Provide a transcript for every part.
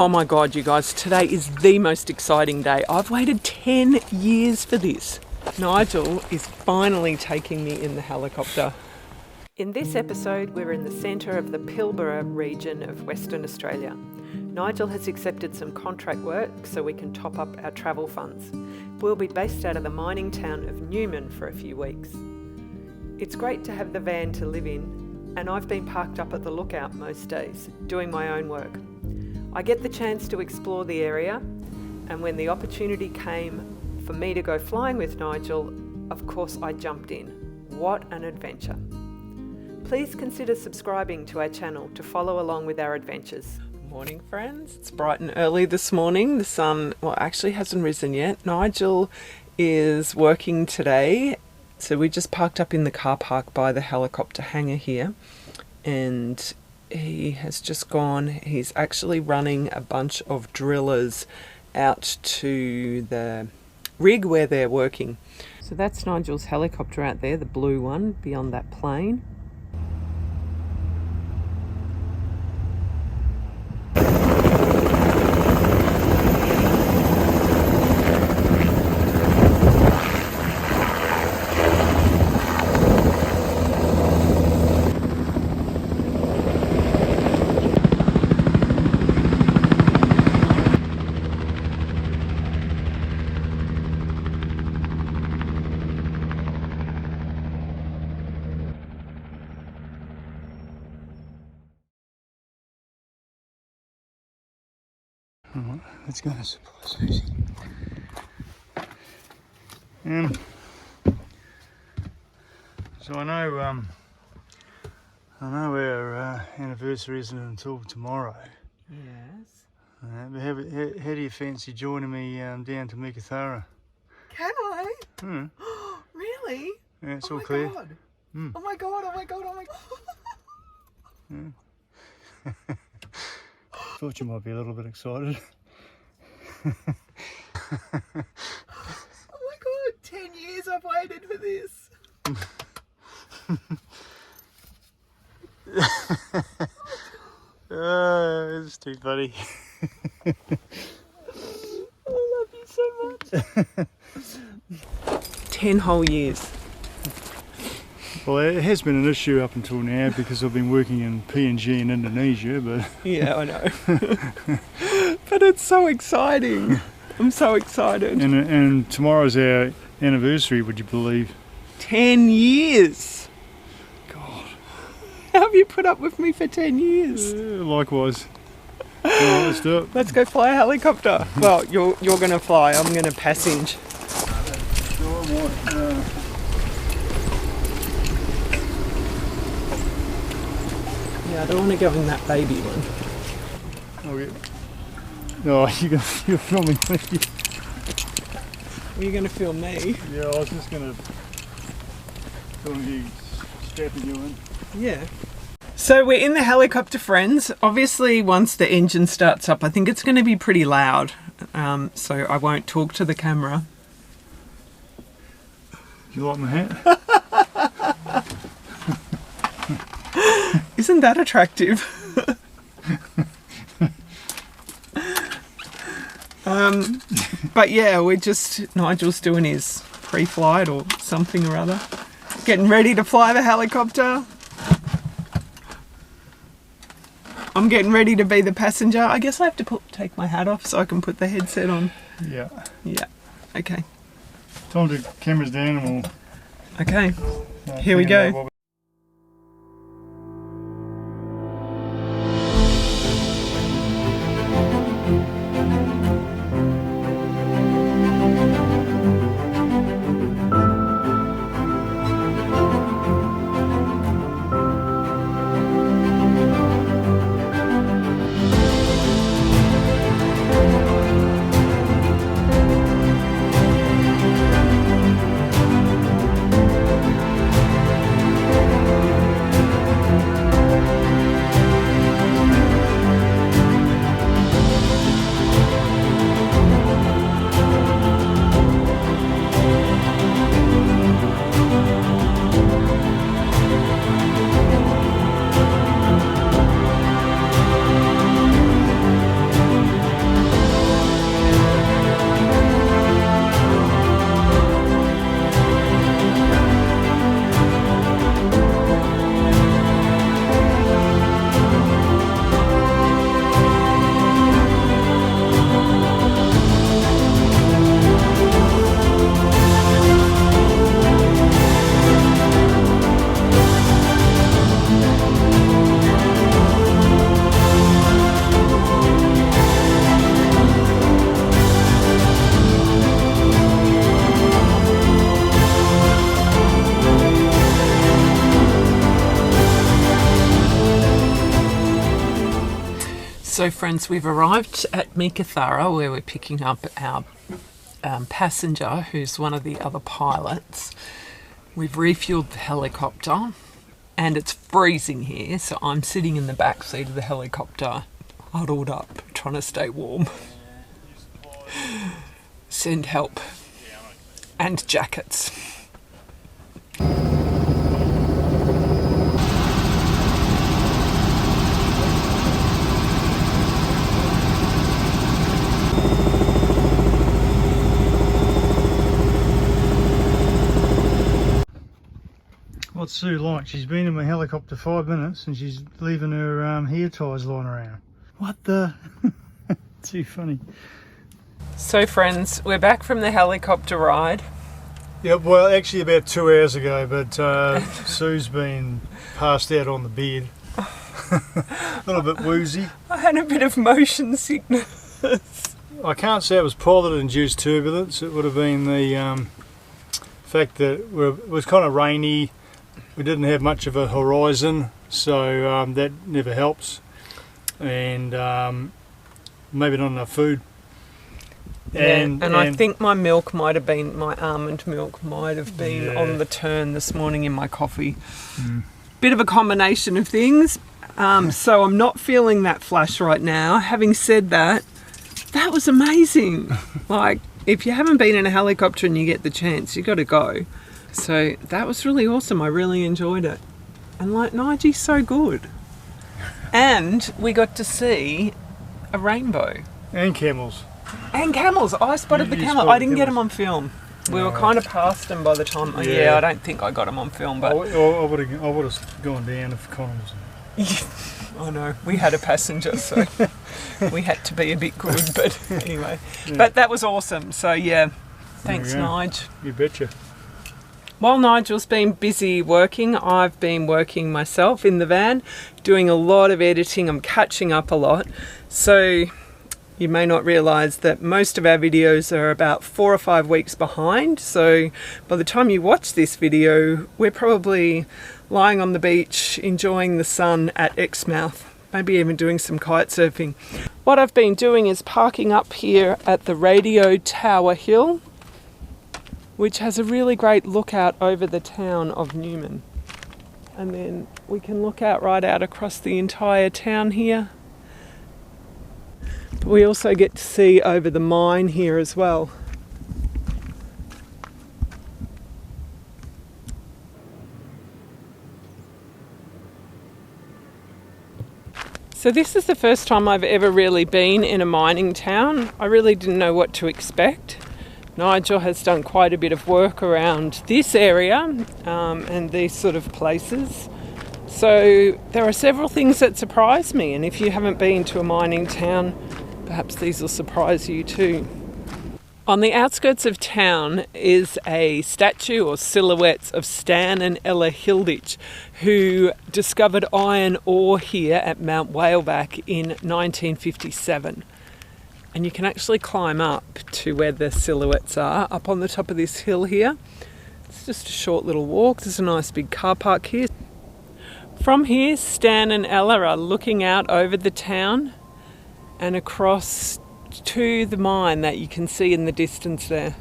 Oh my God, you guys, today is the most exciting day. I've waited 10 years for this. Nigel is finally taking me in the helicopter. In this episode, we're in the centre of the Pilbara region of Western Australia. Nigel has accepted some contract work so we can top up our travel funds. We'll be based out of the mining town of Newman for a few weeks. It's great to have the van to live in, and I've been parked up at the lookout most days, doing my own work. I get the chance to explore the area, and when the opportunity came for me to go flying with Nigel, of course I jumped in. What an adventure. Please consider subscribing to our channel to follow along with our adventures. Morning, friends. It's bright and early this morning. The sun, actually hasn't risen yet. Nigel is working today, so we just parked up in the car park by the helicopter hangar here, and he has just gone. He's actually running a bunch of drillers out to the rig where they're working. So that's Nigel's helicopter out there, the blue one beyond that plane. Alright, let's go to surprise Susie. So I know our anniversary isn't until tomorrow. Yes. But how do you fancy joining me down to Meekatharra? Can I? Really? Yeah, it's all clear. God. Oh my god, oh my god, oh my god. Thought you might be a little bit excited. Oh my god, 10 years I've waited for this. It's too funny. I love you so much. 10 whole years. Well, it has been an issue up until now because I've been working in PNG in Indonesia, but... Yeah, I know. But it's so exciting. I'm so excited. And tomorrow's our anniversary, would you believe? 10 years. God. How have you put up with me for 10 years? Likewise. Alright, let's do it. Let's go fly a helicopter. Well, you're going to fly, I'm going to passenge. Yeah, I don't want to go in that baby one. Okay. Oh, you're filming me. Are you going to film me? Yeah, I was just going to film you, strapping you in. Yeah. So we're in the helicopter, friends. Obviously, once the engine starts up, I think it's going to be pretty loud. So I won't talk to the camera. Do you like my hat? Isn't that attractive? But yeah, Nigel's doing his pre-flight or something or other. Getting ready to fly the helicopter. I'm getting ready to be the passenger. I guess I have to take my hat off so I can put the headset on. Yeah. Yeah. Okay. Time to cameras down and we'll... Okay. Here we go. So friends, we've arrived at Meekatharra where we're picking up our passenger who's one of the other pilots. We've refueled the helicopter and it's freezing here, so I'm sitting in the back seat of the helicopter, huddled up, trying to stay warm. Send help. And jackets. What's Sue like? She's been in my helicopter 5 minutes and she's leaving her hair ties lying around. What the? Too funny. So friends, we're back from the helicopter ride. Yeah, well, actually about 2 hours ago, but Sue's been passed out on the bed. A little bit woozy. I had a bit of motion sickness. I can't say it was pilot-induced turbulence. It would have been the fact that it was kind of rainy. We didn't have much of a horizon, so that never helps. And maybe not enough food. And I think my milk might have been, my almond milk might have been on the turn this morning in my coffee. Bit of a combination of things. So I'm not feeling that flash right now. Having said that, that was amazing. Like, if you haven't been in a helicopter and you get the chance, you got to go. So that was really awesome. I really enjoyed it. And like, Nigel's so good. And we got to see a rainbow. And camels. And camels. I spotted the camel. I didn't get them on film. We were kind of past them by the time. Yeah, I don't think I got them on film. But I would have gone down if Connor was. I know. We had a passenger, so we had to be a bit good. But anyway, but that was awesome. So yeah, thanks, Nige. You betcha. While Nigel's been busy working, I've been working myself in the van, doing a lot of editing. I'm catching up a lot. So you may not realise that most of our videos are about 4 or 5 weeks behind. So by the time you watch this video, we're probably lying on the beach, enjoying the sun at Exmouth, maybe even doing some kite surfing. What I've been doing is parking up here at the Radio Tower Hill, which has a really great lookout over the town of Newman. And then we can look out right out across the entire town here. But we also get to see over the mine here as well. So this is the first time I've ever really been in a mining town. I really didn't know what to expect. Nigel has done quite a bit of work around this area and these sort of places. So there are several things that surprise me, and if you haven't been to a mining town, perhaps these will surprise you too. On the outskirts of town is a statue or silhouettes of Stan and Ella Hilditch, who discovered iron ore here at Mount Whaleback in 1957. And you can actually climb up to where the silhouettes are, up on the top of this hill here. It's just a short little walk. There's a nice big car park here. From here, Stan and Ella are looking out over the town and across to the mine that you can see in the distance there.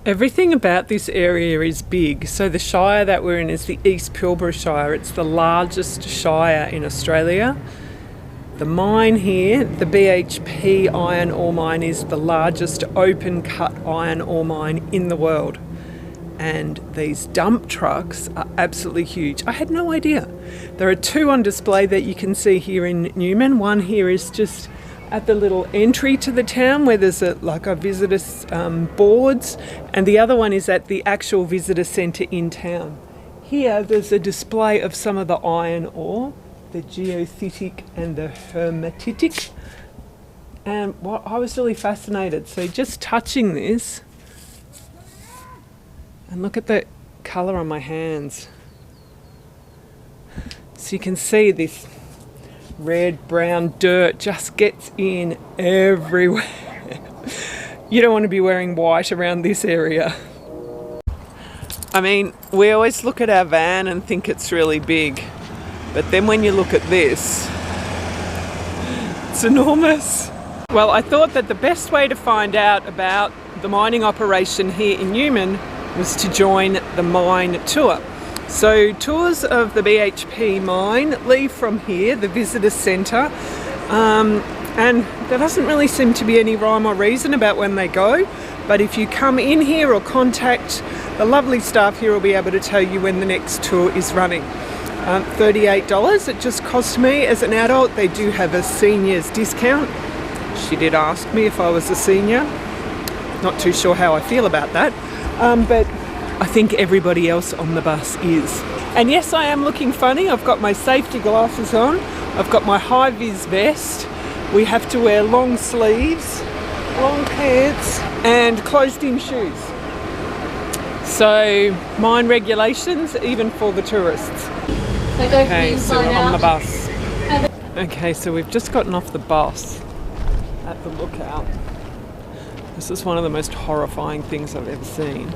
Everything about this area is big. So the shire that we're in is the East Pilbara Shire. It's the largest shire in Australia. The mine here, the BHP iron ore mine, is the largest open cut iron ore mine in the world. And these dump trucks are absolutely huge. I had no idea. There are 2 on display that you can see here in Newman. One here is just at the little entry to the town where there's a visitor boards, and the other one is at the actual visitor centre in town. Here there's a display of some of the iron ore, the geothitic and the hermatitic, and I was really fascinated. So just touching this, and look at the colour on my hands. So you can see this red, brown dirt just gets in everywhere. You don't want to be wearing white around this area. I mean, we always look at our van and think it's really big, but then when you look at this, it's enormous. Well, I thought that the best way to find out about the mining operation here in Newman was to join the mine tour. So tours of the BHP mine leave from here, the visitor centre, and there doesn't really seem to be any rhyme or reason about when they go, but if you come in here or contact the lovely staff here will be able to tell you when the next tour is running. $38 it just cost me as an adult. They do have a seniors discount. She did ask me if I was a senior. Not too sure how I feel about that, but I think everybody else on the bus is. And yes, I am looking funny. I've got my safety glasses on. I've got my high-vis vest. We have to wear long sleeves, long pants, and closed-in shoes. So, mine regulations, even for the tourists. Okay, so we're on the bus. Okay, so we've just gotten off the bus at the lookout. This is one of the most horrifying things I've ever seen.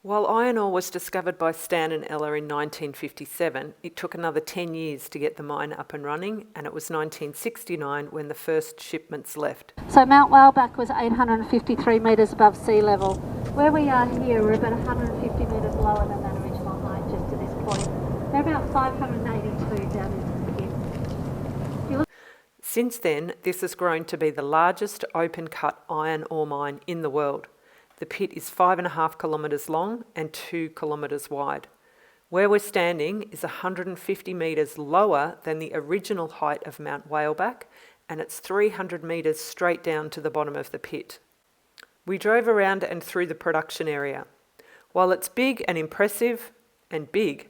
While iron ore was discovered by Stan and Ella in 1957, it took another 10 years to get the mine up and running, and it was 1969 when the first shipments left. So Mount Whaleback was 853 metres above sea level. Where we are here, we're about 150 metres lower than that original height just to this point. They're about 582 down in the pit. Since then, this has grown to be the largest open-cut iron ore mine in the world. The pit is 5.5 kilometres long and 2 kilometres wide. Where we're standing is 150 metres lower than the original height of Mount Whaleback, and it's 300 metres straight down to the bottom of the pit. We drove around and through the production area. While it's big and impressive and big,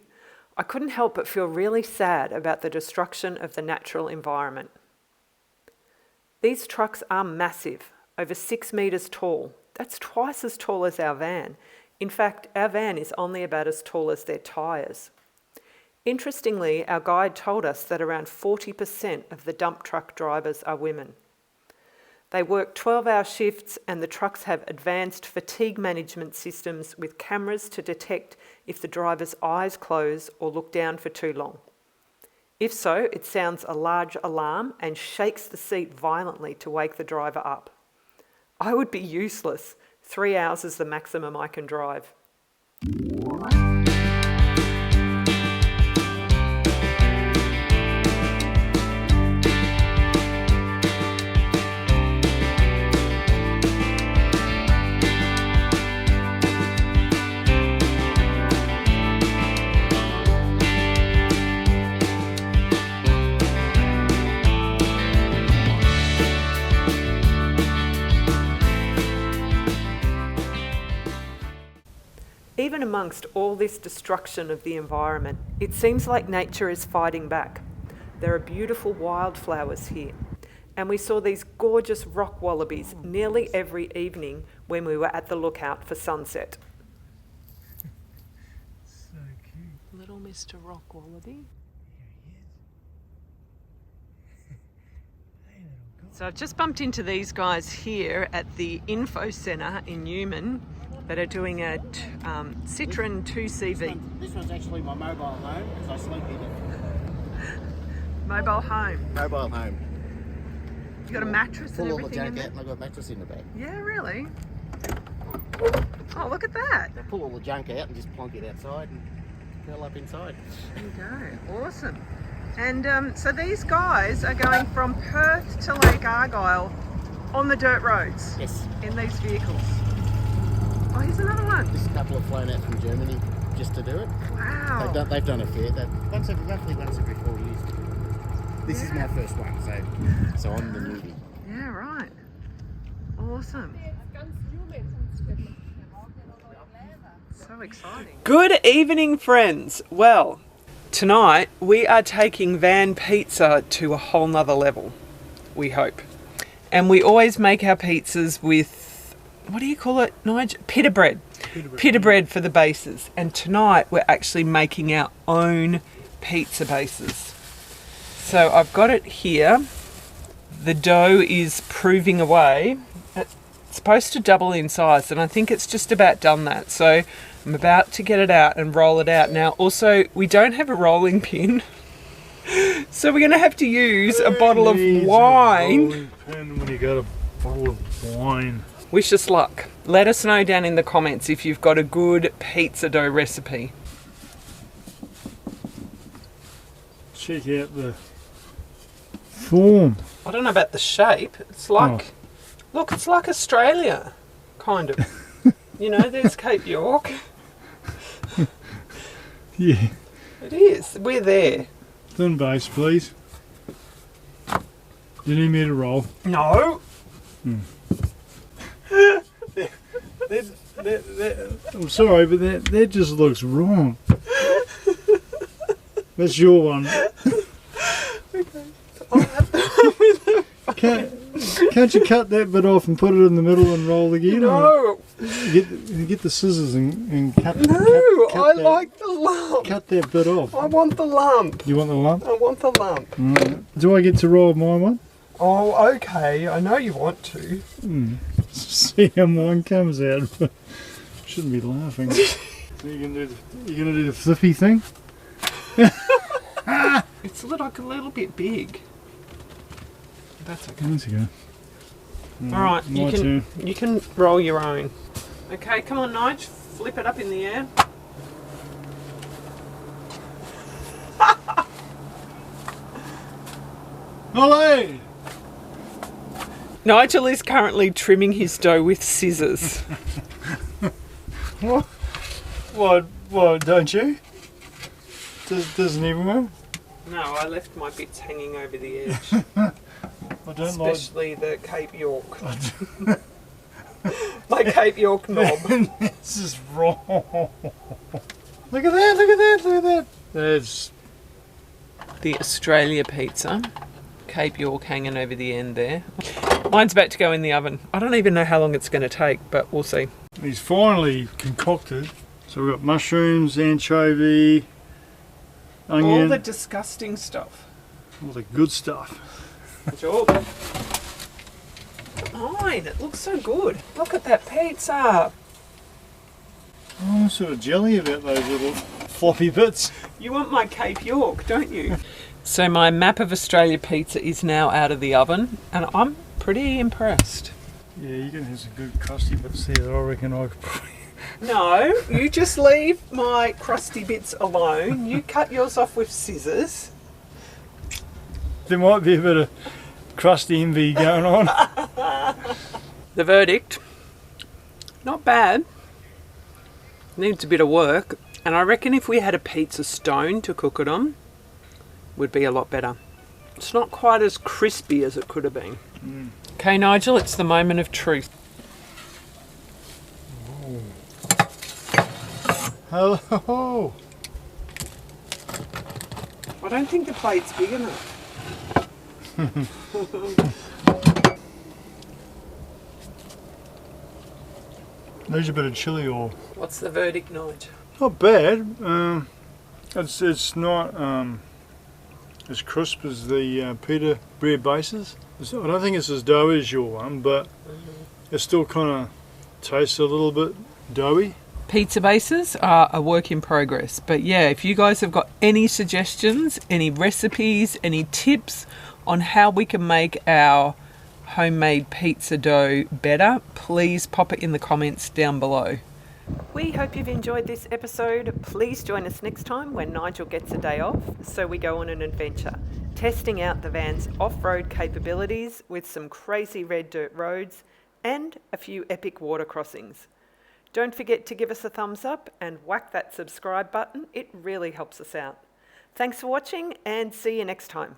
I couldn't help but feel really sad about the destruction of the natural environment. These trucks are massive, over 6 metres tall. That's twice as tall as our van. In fact, our van is only about as tall as their tyres. Interestingly, our guide told us that around 40% of the dump truck drivers are women. They work 12-hour shifts, and the trucks have advanced fatigue management systems with cameras to detect if the driver's eyes close or look down for too long. If so, it sounds a large alarm and shakes the seat violently to wake the driver up. I would be useless. 3 hours is the maximum I can drive. Even amongst all this destruction of the environment, it seems like nature is fighting back. There are beautiful wildflowers here, and we saw these gorgeous rock wallabies nearly every evening when we were at the lookout for sunset. So cute. Little Mr. Rock Wallaby. So I've just bumped into these guys here at the Info Centre in Newman that are doing a Citroen 2CV. This one's actually my mobile home because I sleep in it. Mobile home. Mobile home. You got a mattress and Pull all the everything in junk there? out and I've got a mattress in the bag. Yeah, really? Oh, look at that. I pull all the junk out and just plonk it outside and curl up inside. There you go. Awesome. And so these guys are going from Perth to Lake Argyle on the dirt roads. Yes. In these vehicles. Oh, here's another one. This couple have flown out from Germany just to do it. Wow. They've done a fair. Roughly once every 4 years. This is my first one, so I'm the newbie. Yeah, right. Awesome. So exciting. Good evening, friends. Well, tonight we are taking van pizza to a whole nother level, we hope. And we always make our pizzas with, what do you call it, Nigel? Pita bread. Pita bread for the bases. And tonight we're actually making our own pizza bases. So I've got it here. The dough is proving away. It's It's supposed to double in size, and I think it's just about done that. So I'm about to get it out and roll it out. Now, also, we don't have a rolling pin, so we're going to have to use a bottle of wine. Rolling pin when you got a bottle of wine. Wish us luck. Let us know down in the comments if you've got a good pizza dough recipe. Check out the form. I don't know about the shape. It's like, look, it's like Australia, kind of. You know, there's Cape York. Yeah. It is. We're there. Thin base, please. You need me to roll? No. I'm sorry, but that just looks wrong. That's your one. Can't you cut that bit off and put it in the middle and roll again? No. Get the scissors and cut. No, I like the lump. Cut that bit off. I want the lump. You want the lump? I want the lump. Do I get to roll my one? Oh, okay. I know you want to. See how mine comes out. Shouldn't be laughing. So you're gonna do the flippy thing? It's like a little bit big. That's okay. That's okay. All right, my turn. you can roll your own. Okay, come on, Nige. Flip it up in the air. Olé! Nigel is currently trimming his dough with scissors. What, don't you? Doesn't everyone? No, I left my bits hanging over the edge. I don't Especially the Cape York. My Cape York knob. This is wrong. Look at that. That's The Australia pizza. Cape York hanging over the end there. Mine's about to go in the oven. I don't even know how long it's going to take, but we'll see. he's finally concocted. So we've got mushrooms, anchovy, onion, All the disgusting stuff. all the good stuff. Sure. Mine, it looks so good. Look at that pizza. Oh, I'm sort of jelly about those little floppy bits. You want my Cape York, don't you? So my map of Australia pizza is now out of the oven, and I'm pretty impressed. Yeah, you're going to have some good crusty bits there that I reckon I could probably... No, you just leave my crusty bits alone. You cut yours off with scissors. There might be a bit of crusty envy going on. The verdict, not bad. Needs a bit of work, and I reckon if we had a pizza stone to cook it on, would be a lot better. It's not quite as crispy as it could have been. Okay, Nigel, it's the moment of truth. Hello. I don't think the plate's big enough. There's a bit of chili oil. What's the verdict, Nigel? Not bad. It's not as crisp as the pita bread bases. I don't think it's as doughy as your one, but it still kind of tastes a little bit doughy. Pizza bases are a work in progress, but yeah, if you guys have got any suggestions, any recipes, any tips on how we can make our homemade pizza dough better, please pop it in the comments down below. We hope you've enjoyed this episode. Please join us next time when Nigel gets a day off, so we go on an adventure, testing out the van's off-road capabilities with some crazy red dirt roads and a few epic water crossings. Don't forget to give us a thumbs up and whack that subscribe button. It really helps us out. Thanks for watching and see you next time.